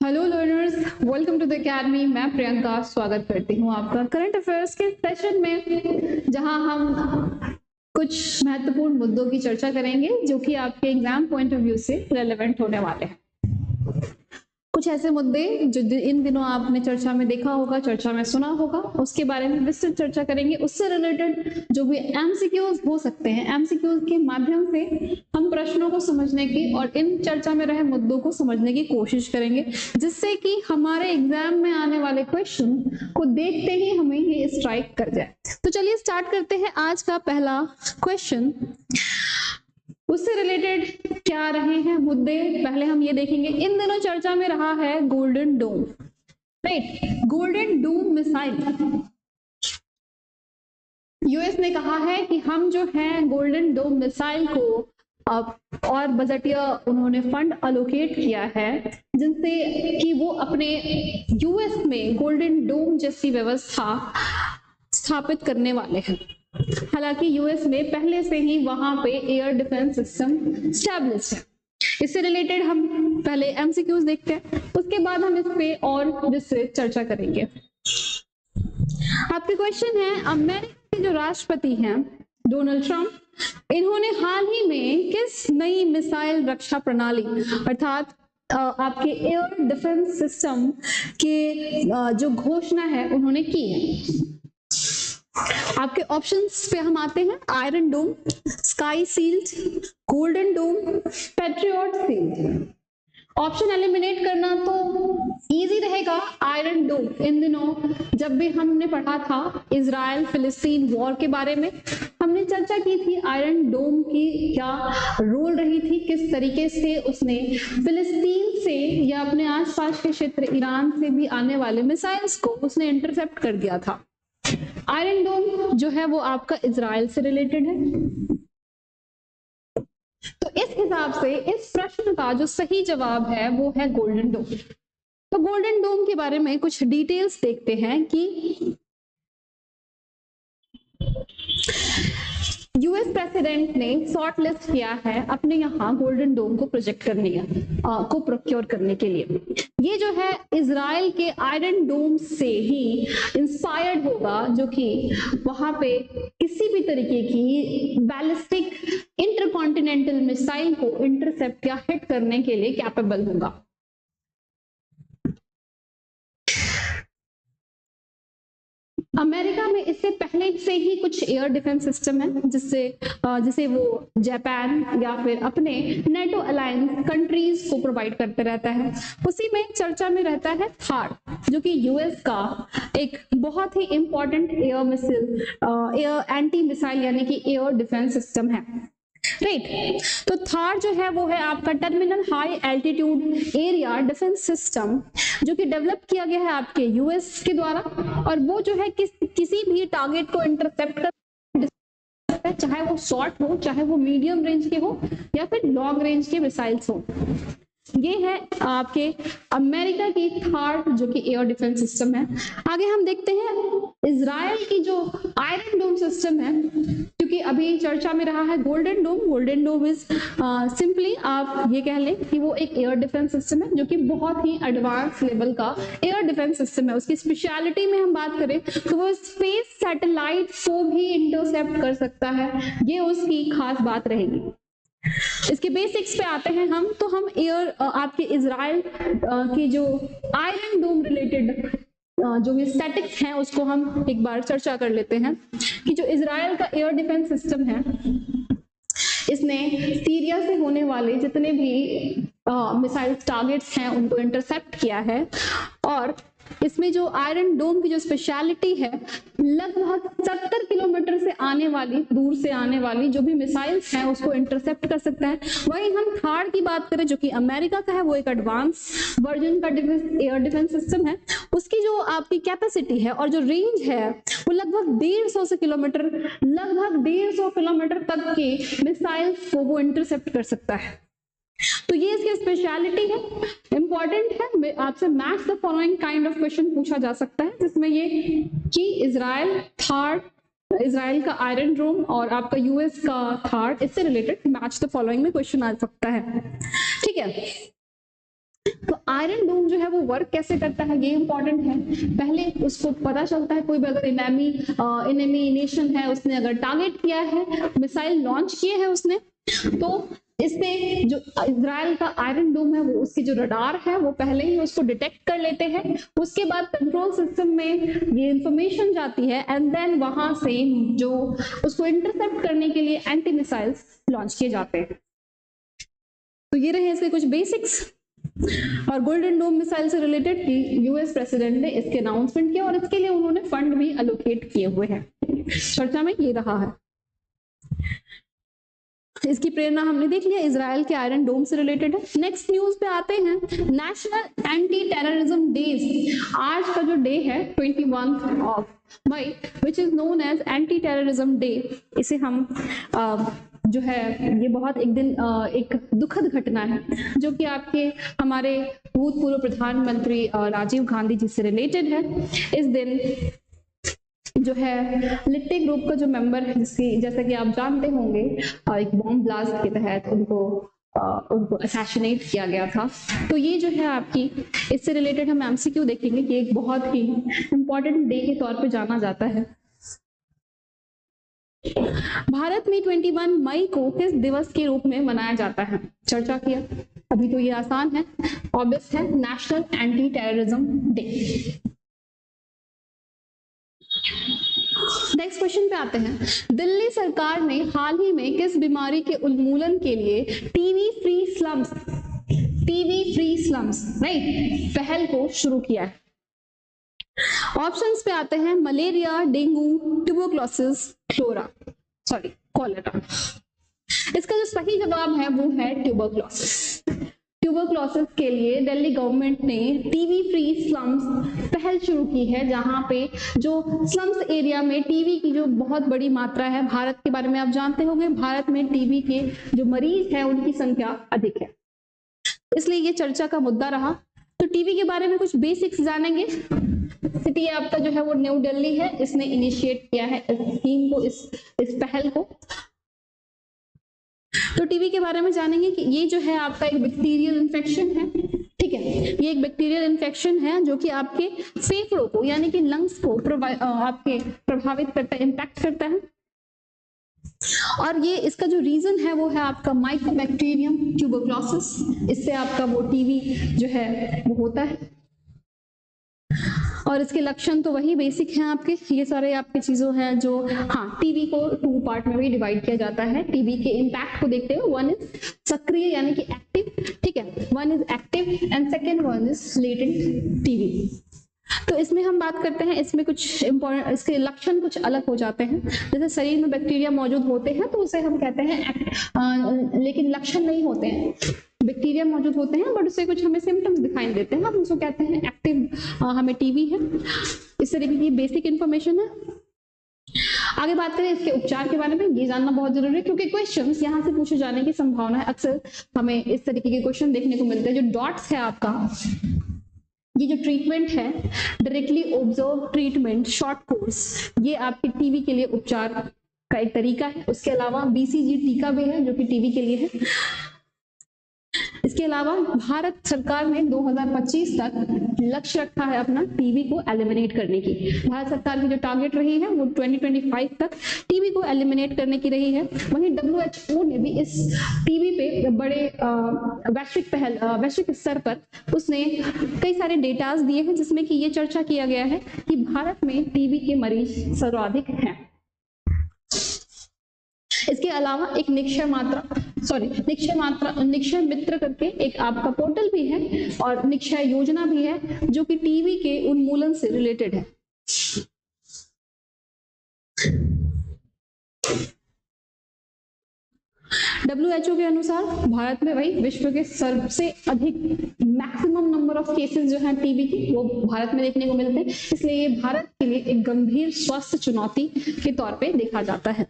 Hello learners, welcome to the academy. मैं प्रियंका स्वागत करती हूँ आपका करंट अफेयर्स के सेशन में, जहां हम कुछ महत्वपूर्ण मुद्दों की चर्चा करेंगे जो कि आपके एग्जाम पॉइंट ऑफ व्यू से रेलेवेंट होने वाले हैं। कुछ ऐसे मुद्दे जो इन दिनों आपने चर्चा में देखा होगा, चर्चा में सुना होगा, उसके बारे में विस्तृत चर्चा करेंगे। उससे रिलेटेड जो भी एमसीक्यूज हो सकते हैं, एमसीक्यूज के माध्यम से हम प्रश्नों को समझने की और इन चर्चा में रहे मुद्दों को समझने की कोशिश करेंगे, जिससे कि हमारे एग्जाम में आने वाले क्वेश्चन को देखते ही हमें ये स्ट्राइक कर जाए। तो चलिए स्टार्ट करते हैं आज का पहला क्वेश्चन। उससे रिलेटेड क्या रहे हैं मुद्दे, पहले हम ये देखेंगे। इन दिनों चर्चा में रहा है golden dome, right. Golden dome missile, US ने कहा है कि हम जो है गोल्डन डोम मिसाइल को और बजटीय उन्होंने फंड अलोकेट किया है, जिनसे कि वो अपने यूएस में गोल्डन डोम जैसी व्यवस्था स्थापित करने वाले हैं। हालांकि यूएस में पहले से ही वहां पे एयर डिफेंस सिस्टम स्टैब्लिश है। इससे रिलेटेड हम पहले एमसीक्यूज देखते हैं, उसके बाद हम इस पे और विस्तृत चर्चा करेंगे। आपके क्वेश्चन है, अमेरिका के जो राष्ट्रपति हैं डोनाल्ड ट्रंप, इन्होंने हाल ही में किस नई मिसाइल रक्षा प्रणाली अर्थात आपके एयर डिफेंस सिस्टम के जो घोषणा है उन्होंने की है। आपके ऑप्शंस पे हम आते हैं। आयरन डोम, स्काई सील्ड, गोल्डन डोम, पैट्रियट सील्ड। ऑप्शन एलिमिनेट करना तो इजी रहेगा, आयरन डोम। इन दिनों जब भी हमने पढ़ा था इजराइल फिलिस्तीन वॉर के बारे में, हमने चर्चा की थी आयरन डोम की क्या रोल रही थी, किस तरीके से उसने फिलिस्तीन से या अपने आसपास के क्षेत्र ईरान से भी आने वाले मिसाइल्स को उसने इंटरसेप्ट कर दिया था। आयरन डोम जो है वो आपका इजराइल से रिलेटेड है। तो इस हिसाब से इस प्रश्न का जो सही जवाब है वो है गोल्डन डोम। तो गोल्डन डोम के बारे में कुछ डिटेल्स देखते हैं कि यूएस प्रेसिडेंट ने शॉर्ट लिस्ट किया है अपने यहाँ गोल्डन डोम को प्रोजेक्ट करने को प्रोक्योर करने के लिए। ये जो है इजराइल के आयरन डोम से ही इंस्पायर्ड होगा, जो कि वहां पे किसी भी तरीके की बैलिस्टिक इंटरकॉन्टिनेंटल मिसाइल को इंटरसेप्ट या हिट करने के लिए कैपेबल होगा। अमेरिका में इससे पहले से ही कुछ एयर डिफेंस सिस्टम है, जिसे वो जापान या फिर अपने नेटो अलायंस कंट्रीज को प्रोवाइड करते रहता है। उसी में चर्चा में रहता है थार, जो कि यूएस का एक बहुत ही important air missile, air anti missile यानी कि एयर डिफेंस सिस्टम है, राइट। तो थार जो है वो है आपका terminal high altitude area defence system, जो कि डेवलप किया गया है आपके यूएस के द्वारा, और वो जो है किसी भी टारगेट को इंटरसेप्ट कर, चाहे वो शॉर्ट हो, चाहे वो मीडियम रेंज के हो या फिर लॉन्ग रेंज के मिसाइल्स हो। ये है आपके अमेरिका की थार जो कि एयर डिफेंस सिस्टम है। आगे हम देखते हैं इजराइल की जो आयरन डोम सिस्टम है, क्योंकि अभी चर्चा में रहा है golden dome. Golden dome is simply आप ये कह लें कि वो एक एयर डिफेंस सिस्टम है, जो कि बहुत ही एडवांस लेवल का एयर डिफेंस सिस्टम है। उसकी स्पेशलिटी में हम बात करें तो वो स्पेस सैटेलाइट को भी इंटरसेप्ट कर सकता है, ये उसकी खास बात रहेगी। इसके बेसिक्स पे आते हैं हम, तो हम एयर आपके इजराइल की जो आयरन डोम रिलेटेड जो भी स्टैटिक्स हैं उसको हम एक बार चर्चा कर लेते हैं कि जो इजराइल का एयर डिफेंस सिस्टम है, इसने सीरिया से होने वाले जितने भी मिसाइल टारगेट्स हैं उनको इंटरसेप्ट किया है। और इसमें जो आयरन डोम की जो स्पेशलिटी है, लगभग 70 किलोमीटर से आने वाली, दूर से आने वाली जो भी मिसाइल्स हैं उसको इंटरसेप्ट कर सकता है। वहीं हम थार की बात करें जो कि अमेरिका का है, वो एक एडवांस वर्जन का एयर डिफेंस सिस्टम है। उसकी जो आपकी कैपेसिटी है और जो रेंज है वो लगभग 150 किलोमीटर, लगभग 150 किलोमीटर तक के मिसाइल्स को वो इंटरसेप्ट कर सकता है। तो ये इसकी स्पेशलिटी है, इंपॉर्टेंट है। आपसे match the following kind of question पूछा जा सकता है, जिसमें ये कि इजराइल थार, इजराइल का आयरन डोम और आपका यूएस का थार, इससे रिलेटेड मैच द फॉलोइंग में क्वेश्चन आ सकता है, ठीक है। तो आयरन डोम जो है वो वर्क कैसे करता है ये इंपॉर्टेंट है। पहले उसको पता चलता है कोई भी अगर इनेमी नेशन है, उसने अगर टारगेट किया है, मिसाइल लॉन्च किए हैं उसने, तो इससे जो इजराइल का आयरन डोम है वो उसके जो रडार है वो पहले ही उसको डिटेक्ट कर लेते हैं। उसके बाद कंट्रोल सिस्टम में ये इंफॉर्मेशन जाती है एंड देन वहां से जो उसको इंटरसेप्ट करने के लिए एंटी मिसाइल्स लॉन्च किए जाते हैं। तो ये रहे इसके कुछ बेसिक्स। और गोल्डन डोम मिसाइल से रिलेटेड यूएस प्रेसिडेंट ने इसके अनाउंसमेंट किया और इसके लिए उन्होंने फंड भी अलोकेट किए हुए हैं। चर्चा में ये रहा है। इसकी प्रेरणा हमने देख लिया, इजराइल के आयरन डोम से रिलेटेड है। नेक्स्ट न्यूज पे आते हैं, नेशनल एंटी टेररिज्म डेज। आज का जो डे है 21 of May, which is known as anti terrorism day. इसे हम जो है ये बहुत एक दिन एक दुखद घटना है जो कि आपके हमारे भूतपूर्व प्रधानमंत्री राजीव गांधी जी से रिलेटेड है। इस दिन जो है लिट्टे ग्रुप का जो मेंबर है, जिसकी जैसा कि आप जानते होंगे एक बॉम्ब ब्लास्ट के तहत उनको असैसिनेट किया गया था। तो ये जो है आपकी इससे रिलेटेड हम एमसीक्यू देखेंगे कि एक बहुत ही इंपॉर्टेंट डे के तौर पे जाना जाता है। भारत में 21 मई को किस दिवस के रूप में मनाया जाता है? चर्चा किया अभी, तो ये आसान है, ऑब्वियस है, national anti terrorism day. Next question पे आते हैं, दिल्ली सरकार ने हाल ही में किस बीमारी के उन्मूलन के लिए टीबी फ्री स्लम्स राइट पहल को शुरू किया है? ऑप्शंस पे आते हैं, मलेरिया, डेंगू, ट्यूबरक्लोसिस, कॉलेरा। इसका जो सही जवाब है वो है ट्यूबरक्लोसिस। ट्यूबरक्लोसिस के लिए दिल्ली गवर्नमेंट ने टीबी फ्री स्लम्स पहल शुरू की है, जहां पे जो स्लम्स एरिया में टीबी की जो बहुत बड़ी मात्रा है, भारत के बारे में आप जानते होंगे, भारत में टीबी के जो मरीज हैं उनकी संख्या अधिक है, इसलिए ये चर्चा का मुद्दा रहा। तो टीबी के बारे में कुछ बेसिक्स जानेंगे। सिटी आपका जो है वो न्यू दिल्ली है, इसने इनिशिएट किया है इस स्कीम को, इस पहल को। तो टीबी के बारे में जानेंगे कि ये जो है आपका एक बैक्टीरियल इन्फेक्शन है, ठीक है, ये एक बैक्टीरियल इन्फेक्शन है जो कि आपके फेफड़ों को यानी कि लंग्स को आपके प्रभावित करता है, इम्पैक्ट करता है। और ये इसका जो रीजन है वो है आपका माइकोबैक्टीरियम ट्यूबरक्लोसिस, इससे आपका वो टीबी जो है वो होता है। और इसके लक्षण तो वही बेसिक हैं आपके, ये सारे आपके चीजों हैं जो, हाँ, टीबी को 2 पार्ट में भी डिवाइड किया जाता है। टीबी के इम्पैक्ट को देखते हुए, वन इज सक्रिय यानी कि एक्टिव, ठीक है, one is active and second one is latent TB. तो इसमें हम बात करते हैं, इसमें कुछ इंपॉर्टेंट इसके लक्षण कुछ अलग हो जाते हैं। जैसे शरीर में बैक्टीरिया मौजूद होते हैं तो उसे हम कहते हैं लेकिन लक्षण नहीं होते हैं, बैक्टीरिया मौजूद होते हैं बट उससे कुछ हमें सिम्टम्स दिखाई देते हैं, हम उसको कहते हैं एक्टिव, हमें टीबी है। इस तरीके की बेसिक इंफॉर्मेशन है। आगे बात करें इसके उपचार के बारे में, ये जानना बहुत जरूरी है क्योंकि क्वेश्चंस यहाँ से पूछे जाने की संभावना है। अक्सर हमें इस तरीके के क्वेश्चन देखने को मिलते हैं। जो डॉट्स है आपका, ये जो ट्रीटमेंट है, directly observe treatment short course, ये आपके टीबी के लिए उपचार का एक तरीका है। उसके अलावा बीसीजी टीका भी है जो कि टीबी के लिए है। इसके अलावा भारत सरकार ने 2025 तक लक्ष्य रखा है अपना टीबी को एलिमिनेट करने की। भारत सरकार की जो टारगेट रही है वो 2025 तक टीबी को एलिमिनेट करने की रही है। वहीं WHO ने भी इस टीबी पे बड़े वैश्विक स्तर पर उसने कई सारे डेटाज दिए हैं जिसमें कि ये चर्चा किया गया है कि भारत में टीबी के मरीज सर्वाधिक हैं। इसके अलावा एक निक्षय मित्र करके एक आपका पोर्टल भी है और निक्षय योजना भी है जो कि टीबी के उन्मूलन से रिलेटेड है। WHO के अनुसार भारत में वही विश्व के सबसे अधिक मैक्सिमम नंबर ऑफ केसेस जो हैं टीबी की वो भारत में देखने को मिलते हैं, इसलिए ये भारत के लिए एक गंभीर स्वास्थ्य चुनौती के तौर पे देखा जाता है।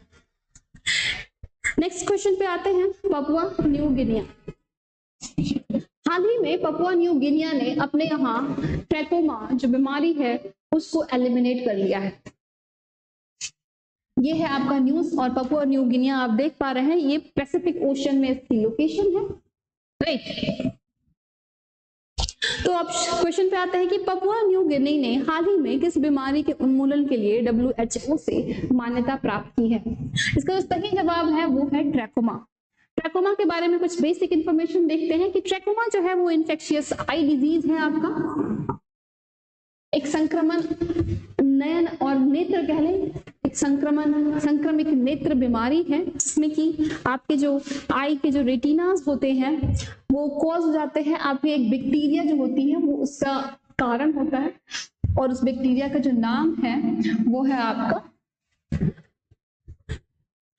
नेक्स्ट क्वेश्चन पे आते हैं, पपुआ न्यू गिनिया। हाल ही में पपुआ न्यू गिनिया ने अपने यहाँ ट्रैकोमा जो बीमारी है उसको एलिमिनेट कर लिया है। ये है आपका न्यूज, और पपुआ न्यू गिनिया आप देख पा रहे हैं, ये पैसिफिक ओशन में इसकी लोकेशन है, राइट। तो अब क्वेश्चन पे आता है कि पपुआ न्यू गिनी ने हाल ही में किस बीमारी के उन्मूलन के लिए WHO से मान्यता प्राप्त की है? इसका जो सही जवाब है वो है ट्रैकोमा। ट्रैकोमा के बारे में कुछ बेसिक इंफॉर्मेशन देखते हैं कि ट्रैकोमा जो है वो इन्फेक्शियस आई डिजीज है आपका, एक संक्रमण नयन और नेत्र कह लें, एक संक्रमित नेत्र बीमारी है जिसमें कि आपके जो आई के जो रेटिनास होते हैं वो कॉज हो जाते हैं, आपकी एक बैक्टीरिया जो होती है वो उसका कारण होता है, और उस बैक्टीरिया का जो नाम है वो है आपका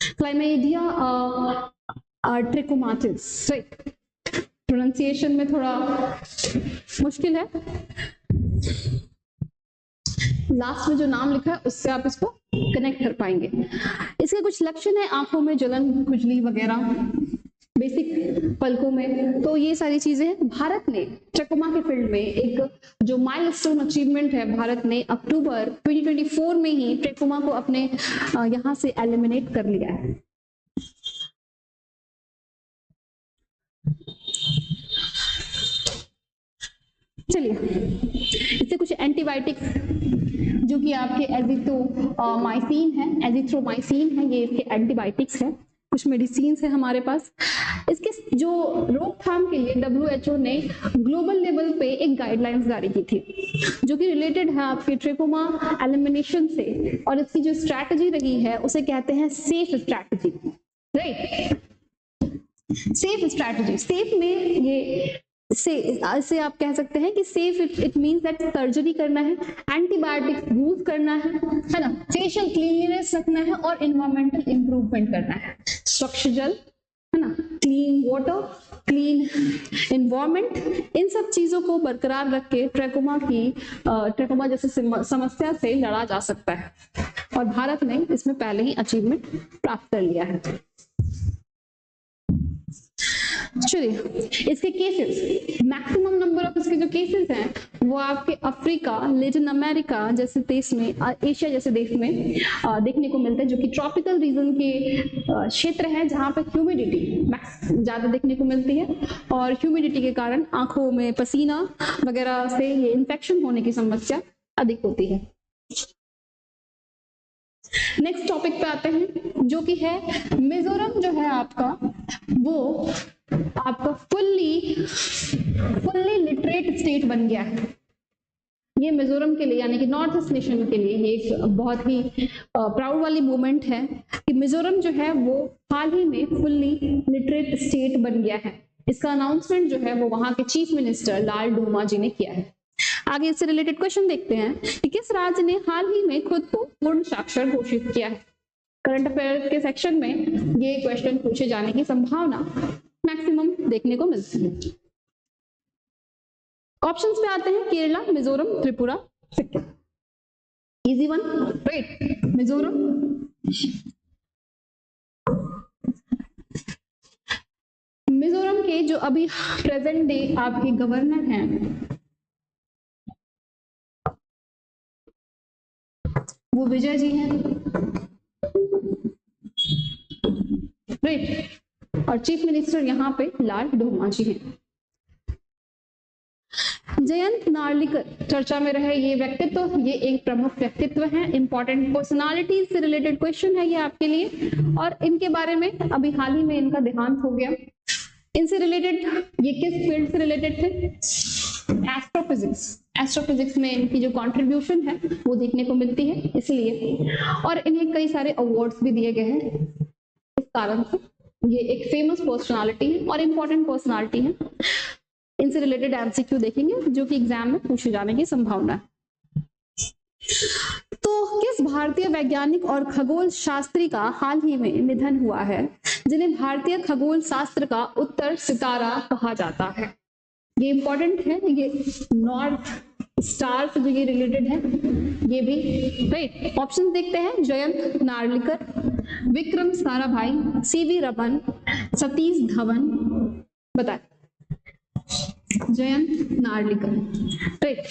क्लाइमेडिया ट्रिकोमाटिस। राइट, प्रोनाउंसिएशन में थोड़ा मुश्किल है, लास्ट में जो नाम लिखा है उससे आप इसको कनेक्ट कर पाएंगे। इसके कुछ लक्षण है, आंखों में जलन, खुजली वगैरह, बेसिक पलकों में, तो ये सारी चीजें। भारत ने ट्रैकोमा के फील्ड में एक जो माइलस्टोन अचीवमेंट है, भारत ने अक्टूबर 2024 में ही ट्रैकोमा को अपने यहाँ से एलिमिनेट कर लिया है। चलिए, इससे कुछ एंटीबायोटिक्स जो कि आपके एजिथ्रोमाइसिन है, ये इसके एंटीबायोटिक्स है। कुछ मेडिसिन है हमारे पास। इसके जो रोकथाम के लिए WHO ने ग्लोबल लेवल पे एक गाइडलाइंस जारी की थी जो कि रिलेटेड है आपके ट्रैकोमा एलिमिनेशन से, और इसकी जो स्ट्रैटेजी रही है उसे कहते हैं safe strategy. Right, safe strategy, safe में ये से आप कह सकते हैं कि safe it means that surgery करना है, एंटीबायोटिक्स यूज करना है ना, फेशियल क्लीनलीनेस रखना है और एनवायरमेंटल इंप्रूवमेंट करना है, स्वच्छ जल है ना, क्लीन वाटर, क्लीन एनवायरमेंट, इन सब चीजों को बरकरार रख के ट्रैकोमा जैसे समस्या से लड़ा जा सकता है, और भारत ने इसमें पहले ही अचीवमेंट प्राप्त कर लिया है। चलिए, इसके केसेस, मैक्सिमम नंबर ऑफ इसके जो केसेस हैं वो आपके अफ्रीका, लैटिन अमेरिका जैसे देश में, एशिया जैसे देश में देखने को मिलते हैं, जो कि ट्रॉपिकल रीजन के क्षेत्र है जहां पे ह्यूमिडिटी ज्यादा देखने को मिलती है, और ह्यूमिडिटी के कारण आंखों में पसीना वगैरह से ये इन्फेक्शन होने की समस्या अधिक होती है। नेक्स्ट टॉपिक पे आते हैं जो कि है मिजोरम, जो है आपका वो आपका फुल्ली लिटरेट स्टेट बन गया है। ये मिजोरम के लिए यानी कि नॉर्थ ईस्ट नेशन के लिए ये एक बहुत ही प्राउड वाली मोमेंट है कि मिजोरम जो है वो हाल ही में फुल्ली लिटरेट स्टेट बन गया है। इसका अनाउंसमेंट जो है वो वहां के चीफ मिनिस्टर लाल डोमा जी ने किया है। आगे इससे रिलेटेड क्वेश्चन देखते हैं कि किस राज्य ने हाल ही में खुद को पूर्ण साक्षर घोषित किया है। करंट अफेयर के सेक्शन में ये क्वेश्चन पूछे जाने की संभावना मैक्सिमम देखने को मिलती है। ऑप्शंस पे आते हैं Kerala, Mizoram, Tripura, Sikkim. Easy one, right, Mizoram. Mizoram के जो अभी प्रेजेंट डे आपके गवर्नर हैं वो विजय जी हैं, राइट, और चीफ मिनिस्टर यहाँ पे लाल डोमा जी हैं। जयंत नार्लिकर चर्चा में रहे ये व्यक्तित्व, ये एक प्रमुख व्यक्तित्व है, इंपॉर्टेंट पर्सनालिटीज से रिलेटेड क्वेश्चन है ये आपके लिए, और इनके बारे में अभी हाल ही में इनका देहांत हो गया। इनसे रिलेटेड ये किस फील्ड से रिलेटेड थे? एस्ट्रोफिजिक्स में इनकी जो कंट्रीब्यूशन है वो देखने को मिलती है इसलिए, और इन्हें कई सारे अवार्ड्स भी दिए गए हैं इस कारण से। ये एक फेमस पर्सनालिटी है और इम्पोर्टेंट पर्सनालिटी है। इनसे रिलेटेड एमसीक्यू देखेंगे जो कि एग्जाम में पूछे जाने की संभावना है। तो किस भारतीय वैज्ञानिक और खगोल शास्त्री का हाल ही में निधन हुआ है जिन्हें भारतीय खगोल शास्त्र का उत्तर सितारा कहा जाता है? ये इंपॉर्टेंट है, ये नॉर्थ स्टार से जो ये रिलेटेड है ये भी, राइट। ऑप्शन देखते हैं, जयंत नार्लिकर, विक्रम साराभाई, सीवी रमन, सतीश धवन। बताए जयंत नार्लिकर, राइट।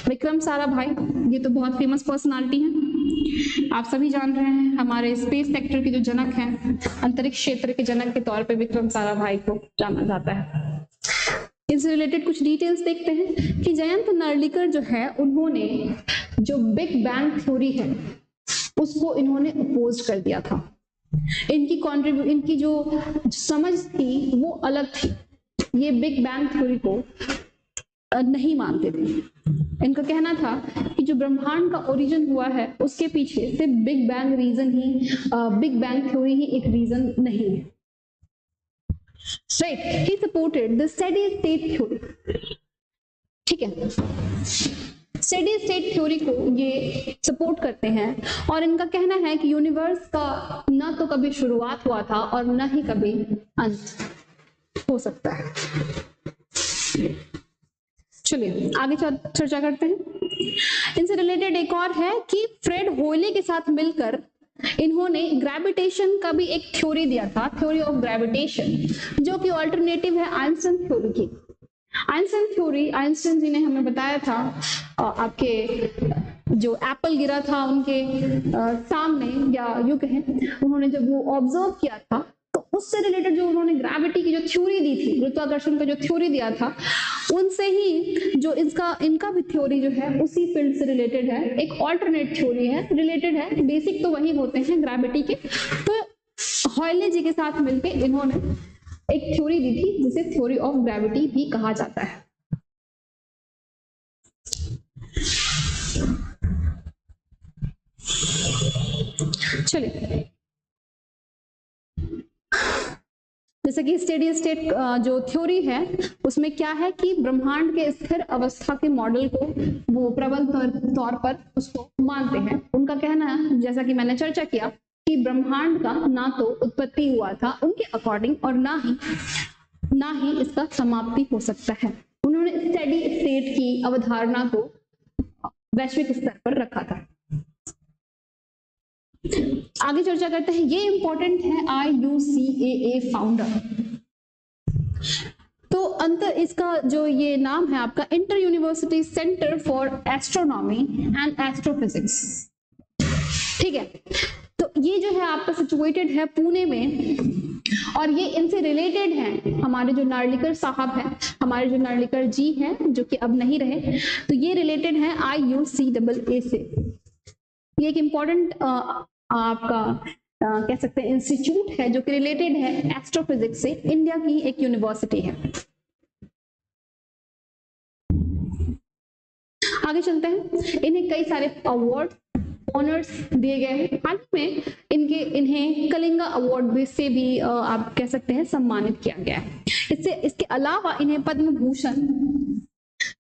विक्रम साराभाई ये तो बहुत फेमस पर्सनालिटी है, आप सभी जान रहे हैं, हमारे स्पेस सेक्टर के जो जनक हैं, अंतरिक्ष क्षेत्र के जनक के तौर पे विक्रम साराभाई को जाना जाता है। इससे रिलेटेड कुछ डिटेल्स देखते हैं कि जयंत नार्लिकर जो है उन्होंने जो बिग बैंग थ्योरी है उसको इन्होंने अपोज कर दिया था। इनकी जो समझ थी वो अलग थी, ये बिग बैंग थ्योरी को नहीं मानते थे। इनका कहना था कि जो ब्रह्मांड का ओरिजिन हुआ है उसके पीछे सिर्फ बिग बैंग थ्योरी ही एक रीजन नहीं है। Right, he supported the steady state theory। ठीक है, स्टेडी स्टेट थ्योरी को ये सपोर्ट करते हैं और इनका कहना है कि यूनिवर्स का ना तो कभी शुरुआत हुआ था और ना ही कभी अंत हो सकता है। चलिए आगे चर्चा करते हैं। इनसे रिलेटेड एक और है कि फ्रेड होयले के साथ मिलकर इन्होंने ग्रेविटेशन का भी एक थ्योरी दिया था, थ्योरी ऑफ ग्रेविटेशन, जो कि अल्टरनेटिव है आइंस्टाइन थ्योरी की। आइंस्टाइन थ्योरी, आइंस्टाइन जी ने हमें बताया था आपके जो एप्पल गिरा था उनके सामने, या यूं कहें उन्होंने जब वो ऑब्जर्व किया था तो उससे रिलेटेड जो उन्होंने ग्रेविटी की जो थ्योरी दी थी, गुरुत्वाकर्षण का जो थ्योरी दिया था, उनसे ही जो इनका भी थ्योरी जो है उसी फील्ड से रिलेटेड है, एक ऑल्टरनेट थ्योरी है, रिलेटेड है, बेसिक तो वही होते हैं ग्रेविटी के। तो हॉयले जी के साथ मिलकर इन्होंने एक थ्योरी दी थी जिसे थ्योरी ऑफ ग्रेविटी भी कहा जाता है। चलिए, जैसे कि स्टेडी स्टेट जो थ्योरी है उसमें क्या है कि ब्रह्मांड के स्थिर अवस्था के मॉडल को वो प्रबल तौर पर उसको मानते हैं। उनका कहना है, जैसा कि मैंने चर्चा किया, कि ब्रह्मांड का ना तो उत्पत्ति हुआ था उनके अकॉर्डिंग और ना ही इसका समाप्ति हो सकता है। उन्होंने स्टेडी स्टेट की अवधारणा को वैश्विक स्तर पर रखा था। आगे चर्चा करते हैं, ये इंपॉर्टेंट है, IUCAA फाउंडर। तो इसका जो ये नाम है आपका inter university centre for astronomy and astrophysics. ठीक है, तो ये जो है आपका सिचुएटेड है पुणे में, और ये इनसे रिलेटेड है हमारे जो नार्लिकर साहब हैं, हमारे जो नार्लिकर जी हैं जो कि अब नहीं रहे, तो ये रिलेटेड है IUCAA से। ये एक इंपॉर्टेंट आपका कह सकते हैं इंस्टीट्यूट है जो कि रिलेटेड है एस्ट्रोफिजिक्स से, इंडिया की एक यूनिवर्सिटी है। आगे चलते हैं, इन्हें कई सारे अवार्ड ऑनर्स दिए गए हैं। हाल में इन्हें कलिंगा अवार्ड से भी आप कह सकते हैं सम्मानित किया गया है। इसके अलावा इन्हें पद्म भूषण,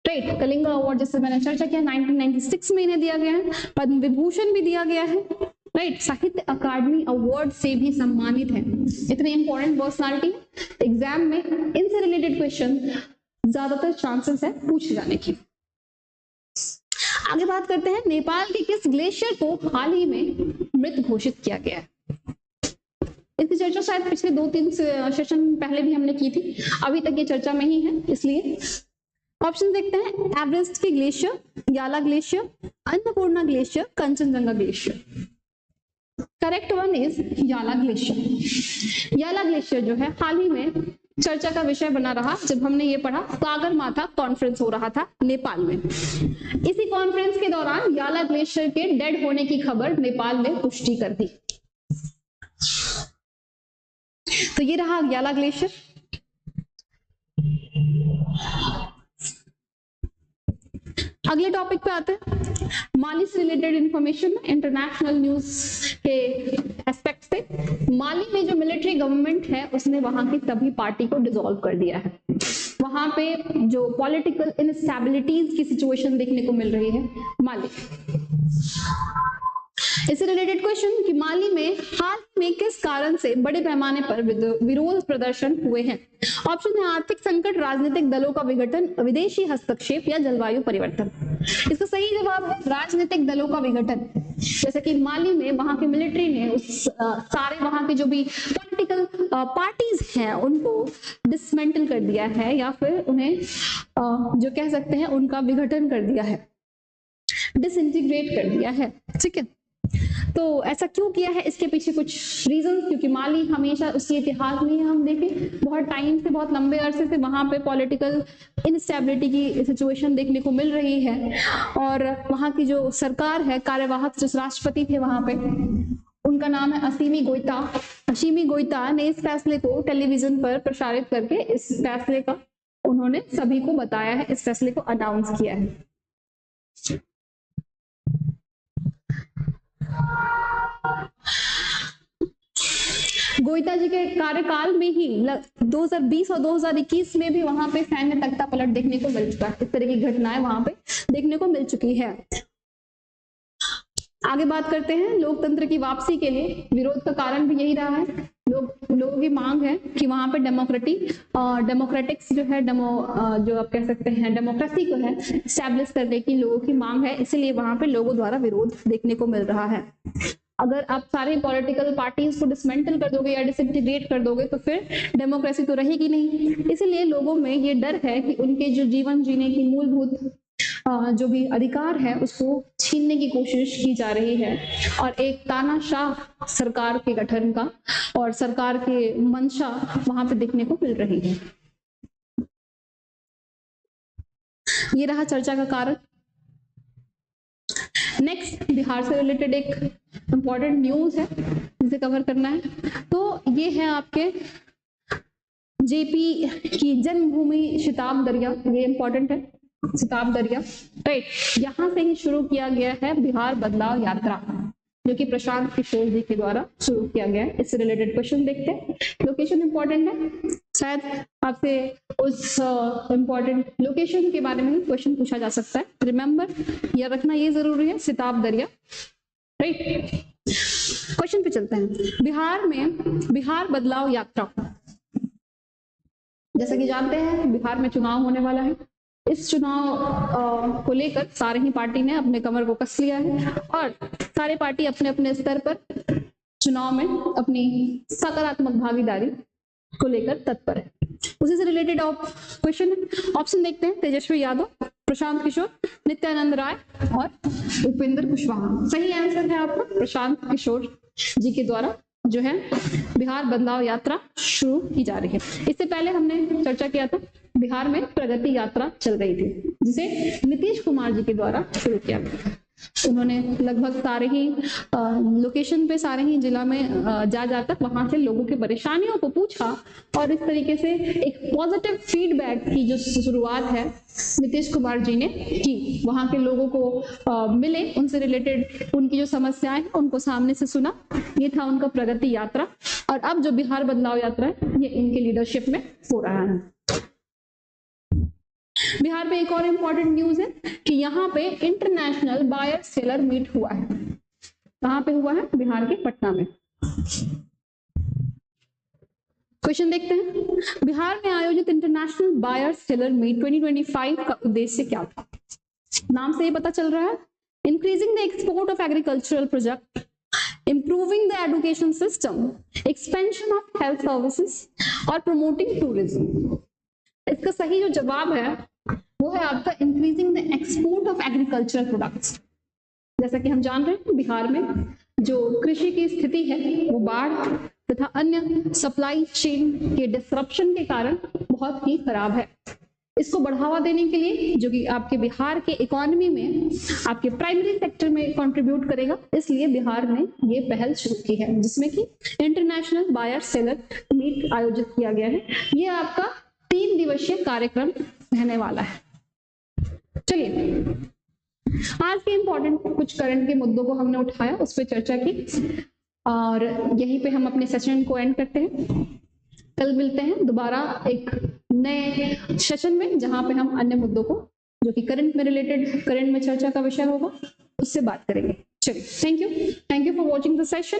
राइट, कलिंगा अवार्ड जैसे मैंने चर्चा किया 1996 में इन्हें दिया गया है, पद्म विभूषण भी दिया गया है, राइट, साहित्य अकादमी अवार्ड से भी सम्मानित है। इतने इंपॉर्टेंट पर्सनालिटी एग्जाम में इनसे रिलेटेड क्वेश्चन ज्यादातर चांसेस है पूछे जाने की। आगे बात करते हैं, नेपाल के किस ग्लेशियर को हाल ही में मृत घोषित किया गया है। इसकी चर्चा शायद पिछले 2-3 सेशन पहले भी हमने की थी, अभी तक ये चर्चा में ही है, इसलिए ऑप्शन देखते हैं, एवरेस्ट की ग्लेशियर, याला glacier, Annapurna glacier, Kanchenjunga glacier. Correct one is याला ग्लेशियर। याला ग्लेशियर जो है हाल ही में चर्चा का विषय बना रहा जब हमने ये पढ़ा, सागरमाथा कॉन्फ्रेंस हो रहा था नेपाल में। इसी कॉन्फ्रेंस के दौरान याला ग्लेशियर के डेड होने की खबर नेपाल ने पुष्टि कर दी। तो ये रहा याला ग्लेशियर। अगले टॉपिक पे आते हैं, माली से रिलेटेड इंफॉर्मेशन, इंटरनेशनल न्यूज के एस्पेक्ट से। माली में जो मिलिट्री गवर्नमेंट है उसने वहां की सभी पार्टी को डिसॉल्व कर दिया है। वहां पे जो पॉलिटिकल इनस्टेबिलिटीज की सिचुएशन देखने को मिल रही है माली। इससे रिलेटेड क्वेश्चन कि माली में हाल में किस कारण से बड़े पैमाने पर विरोध प्रदर्शन हुए हैं। ऑप्शन है आर्थिक संकट, राजनीतिक दलों का विघटन, विदेशी हस्तक्षेप या जलवायु परिवर्तन। इसका सही जवाब है राजनीतिक दलों का विघटन। जैसे कि माली में वहां की मिलिट्री ने उस सारे वहां के जो भी पॉलिटिकल पार्टीज हैं उनको डिसमेंटल कर दिया है, या फिर उन्हें जो कह सकते हैं उनका विघटन कर दिया है, डिसइंटीग्रेट कर दिया है। ठीक है, तो ऐसा क्यों किया है, इसके पीछे कुछ रीजन, क्योंकि माली हमेशा उसके इतिहास में हम देखें बहुत टाइम से, बहुत लंबे अरसे से वहां पे पॉलिटिकल इनस्टेबिलिटी की सिचुएशन देखने को मिल रही है, और वहां की जो सरकार है, कार्यवाहक जो राष्ट्रपति थे वहां पे, उनका नाम है असीमी गोइता। असीमी गोइता ने इस फैसले को टेलीविजन पर प्रसारित करके इस फैसले का उन्होंने सभी को बताया है, इस फैसले को अनाउंस किया है। गोइता जी के कार्यकाल में ही 2020 और 2021 में भी वहां पे सैन्य तख्ता पलट देखने को मिल चुका है, इस तरह की घटनाएं वहां पे देखने को मिल चुकी है। आगे बात करते हैं, लोकतंत्र की वापसी के लिए विरोध का कारण भी यही रहा है। लोगों की मांग है कि वहां पे डेमोक्रेटिक्स जो है, जो आप कह सकते हैं डेमोक्रेसी को है स्टैब्लिश करने की लोगों की मांग है, इसलिए वहां पे लोगों द्वारा विरोध देखने को मिल रहा है। अगर आप सारे पॉलिटिकल पार्टीज को डिसमेंटल कर दोगे या डिसइंटीग्रेट कर दोगे तो फिर डेमोक्रेसी तो रहेगी नहीं। इसलिए लोगों में ये डर है कि उनके जो जीवन जीने की मूलभूत जो भी अधिकार है उसको छीनने की कोशिश की जा रही है, और एक तानाशाह सरकार के गठन का और सरकार के मंशा वहां पे देखने को मिल रही है। ये रहा चर्चा का कारण। नेक्स्ट, बिहार से रिलेटेड एक इंपॉर्टेंट न्यूज है जिसे कवर करना है, तो ये है आपके जेपी की जन्मभूमि सिताब दरिया। ये इंपॉर्टेंट है, सिताब दरिया, राइट। यहाँ से ही शुरू किया गया है बिहार बदलाव यात्रा, जो कि प्रशांत किशोर जी के द्वारा शुरू किया गया है। इससे रिलेटेड क्वेश्चन देखते हैं। लोकेशन इंपॉर्टेंट है, शायद आपसे उस इंपॉर्टेंट लोकेशन के बारे में क्वेश्चन पूछा जा सकता है। रिमेंबर, यह रखना ये जरूरी है, सिताब दरिया, राइट। क्वेश्चन पे चलते हैं। बिहार में बिहार बदलाव यात्रा, जैसा कि जानते हैं बिहार में चुनाव होने वाला है। इस चुनाव को लेकर सारे ही पार्टी ने अपने कमर को कस लिया है, और सारे पार्टी अपने अपने स्तर पर चुनाव में अपनी सकारात्मक भागीदारी को लेकर तत्पर है। उसी से रिलेटेड क्वेश्चन ऑप्शन देखते हैं। तेजस्वी यादव, प्रशांत किशोर, नित्यानंद राय और उपेंद्र कुशवाहा। सही आंसर है आपका प्रशांत किशोर जी के द्वारा जो है बिहार बदलाव यात्रा शुरू की जा रही है। इससे पहले हमने चर्चा किया था बिहार में प्रगति यात्रा चल रही थी, जिसे नीतीश कुमार जी के द्वारा शुरू किया गया। उन्होंने लगभग सारे ही लोकेशन पे, सारे ही जिला में जा जाकर वहां से लोगों की परेशानियों को पूछा, और इस तरीके से एक पॉजिटिव फीडबैक की जो शुरुआत है नीतीश कुमार जी ने की। वहां के लोगों को मिले, उनसे रिलेटेड उनकी जो समस्याएं हैं उनको सामने से सुना। ये था उनका प्रगति यात्रा, और अब जो बिहार बदलाव यात्रा है ये इनके लीडरशिप में हो रहा है। बिहार में एक और इंपॉर्टेंट न्यूज है कि यहाँ पे इंटरनेशनल बायर सेलर मीट हुआ है। कहाँ पे हुआ है? बिहार के पटना में। क्वेश्चन देखते हैं। बिहार में आयोजित इंटरनेशनल बायर सेलर मीट 2025 का उद्देश्य क्या था? नाम से ही पता चल रहा है, increasing the export of agricultural product, improving the education system, expansion of health services और promoting tourism। इसका सही जो जवाब है वो है आपका increasing the export of agricultural products। जैसा कि हम जान रहे हैं बिहार में जो कृषि की स्थिति है वो बाढ़ तथा अन्य सप्लाई चेन के डिसरप्शन के कारण बहुत ही खराब है। इसको बढ़ावा देने के लिए, जो कि आपके बिहार के इकोनॉमी में, आपके प्राइमरी सेक्टर में कंट्रीब्यूट करेगा, इसलिए बिहार ने ये पहल शुरू की है, जिसमें कि इंटरनेशनल बायर सेलर मीट आयोजित किया गया है। ये आपका 3 दिवसीय कार्यक्रम रहने वाला है। चलिए, आज के इंपॉर्टेंट कुछ करंट के मुद्दों को हमने उठाया, उस पर चर्चा की, और यहीं पे हम अपने सेशन को एंड करते हैं। कल मिलते हैं दोबारा एक नए सेशन में, जहां पे हम अन्य मुद्दों को, जो कि करंट में रिलेटेड, करंट में चर्चा का विषय होगा, उससे बात करेंगे। चलिए, thank you for watching the session.